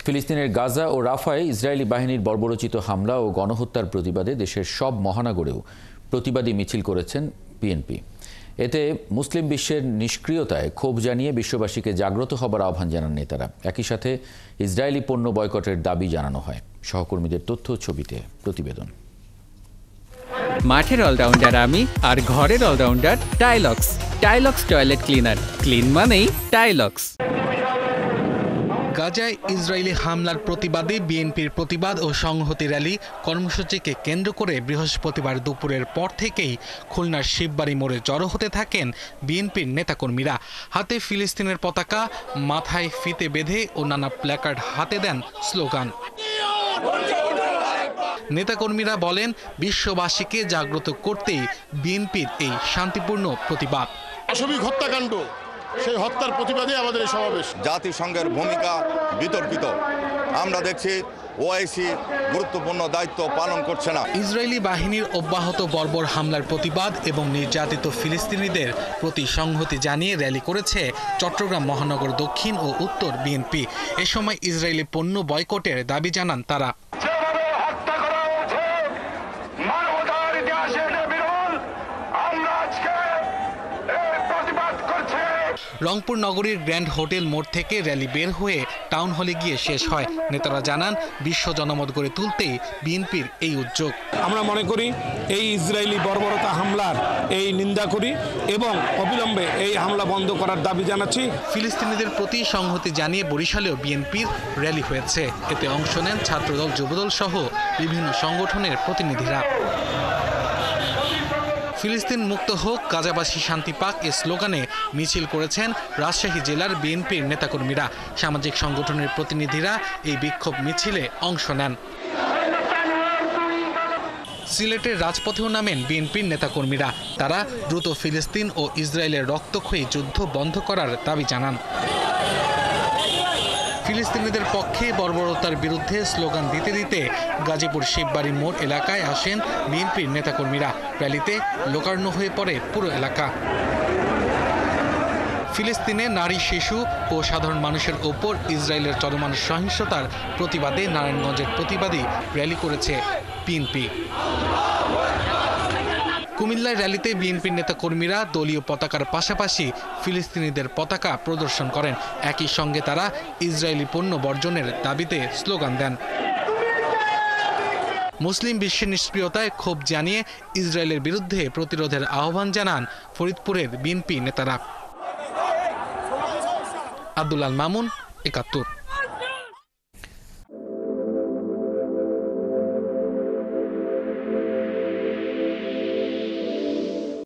ফিলিস্তিনের গাজা ও রাফায় ইসরায়েলি বাহিনীর বর্বরোচিত হামলা ও গণহত্যার প্রতিবাদে দেশের সব মহানগরেও প্রতিবাদী মিছিল করেছেন বিএনপি। এতে মুসলিম বিশ্বের নিষ্ক্রিয়তায় ক্ষোভ জানিয়ে বিশ্ববাসীকে জাগ্রত হবার আহ্বান জানান নেতারা। একই সাথে ইসরায়েলি পণ্য বয়কটের দাবি জানানো হয়। সহকর্মীদের তথ্য ছবিতে প্রতিবেদন। মাঠের অলরাউন্ডার আমি, আর ঘরের allrounder Tilex. Tilex toilet cleaner, clean মানেই টাইলক্স। গাজায় ইসরায়েলি হামলার প্রতিবাদে বিএনপির প্রতিবাদ ও সংহতি র্যালি কর্মসূচিকে কেন্দ্র করে বৃহস্পতিবার দুপুরের পর থেকেই খুলনার শিববাড়ি মোড়ে জড়ো হতে থাকেন বিএনপির নেতাকর্মীরা। হাতে ফিলিস্তিনের পতাকা, মাথায় ফিতে বেঁধে ও নানা প্ল্যাকার্ড হাতে দেন স্লোগান। নেতাকর্মীরা বলেন, বিশ্ববাসীকে জাগ্রত করতেই বিএনপির এই শান্তিপূর্ণ প্রতিবাদ। অস্বাভাবিক হত্যাকাণ্ড, সেই হত্যার প্রতিবাদে আমাদের এই সমাবেশ। জাতিসংঘের ভূমিকা বিতর্কিত। আমরা দেখছি ওআইসি গুরুত্বপূর্ণ দায়িত্ব পালন করছে না। ইসরায়েলি বাহিনীর অব্যাহত বর্বর হামলার প্রতিবাদ এবং নির্যাতিত ফিলিস্তিনিদের প্রতি সংহতি জানিয়ে র্যালি করেছে চট্টগ্রাম মহানগর দক্ষিণ ও উত্তর বিএনপি। এ সময় ইসরায়েলি পণ্য বয়কটের দাবি জানান তারা। রংপুর নগরীর গ্র্যান্ড হোটেল মোড় থেকে র্যালি বের হয়ে টাউন হলে গিয়ে শেষ হয়। নেতারা জানান, বিশ্ব জনমত গড়ে তুলতেই বিএনপির এই উদ্যোগ। আমরা মনে করি এই ইসরায়েলি বর্বরতা হামলার এই নিন্দা করি এবং অবিলম্বে এই হামলা বন্ধ করার দাবি জানাচ্ছি। ফিলিস্তিনিদের প্রতি সংহতি জানিয়ে বরিশালেও বিএনপির র্যালি হয়েছে। এতে অংশ নেন ছাত্রদল, যুবদল সহ বিভিন্ন সংগঠনের প্রতিনিধিরা। ফিলিস্তিন মুক্ত হোক, গাজাবাসী শান্তি পাক এ স্লোগানে মিছিল করেছেন রাজশাহী জেলার বিএনপির নেতাকর্মীরা। সামাজিক সংগঠনের প্রতিনিধিরা এই বিক্ষোভ মিছিলে অংশ নেন। সিলেটের রাজপথেও নামেন বিএনপির নেতাকর্মীরা। তারা দ্রুত ফিলিস্তিন ও ইসরায়েলের রক্তক্ষয়ী যুদ্ধ বন্ধ করার দাবি জানান। ফিলিস্তিনিদের পক্ষে বর্বরতার বিরুদ্ধে স্লোগান দিতে দিতে গাজীপুর শিববাড়ি মোড় এলাকায় আসেন বিএনপির নেতাকর্মীরা। র্যালিতে লোকারণ্য হয়ে পড়ে পুরো এলাকা। ফিলিস্তিনে নারী, শিশু ও সাধারণ মানুষের ওপর ইসরায়েলের চলমান সহিংসতার প্রতিবাদে নারায়ণগঞ্জের প্রতিবাদী র্যালি করেছে বিএনপি। কুমিল্লার র্যালিতে বিএনপির নেতাকর্মীরা দলীয় পতাকার পাশাপাশি ফিলিস্তিনিদের পতাকা প্রদর্শন করেন। একই সঙ্গে তারা ইসরায়েলি পণ্য বর্জনের দাবিতে স্লোগান দেন। মুসলিম বিশ্বের নিষ্ক্রিয়তায় ক্ষোভ জানিয়ে ইসরায়েলের বিরুদ্ধে প্রতিরোধের আহ্বান জানান ফরিদপুরের বিএনপি নেতারা। আব্দুল আল মামুন, ৭১।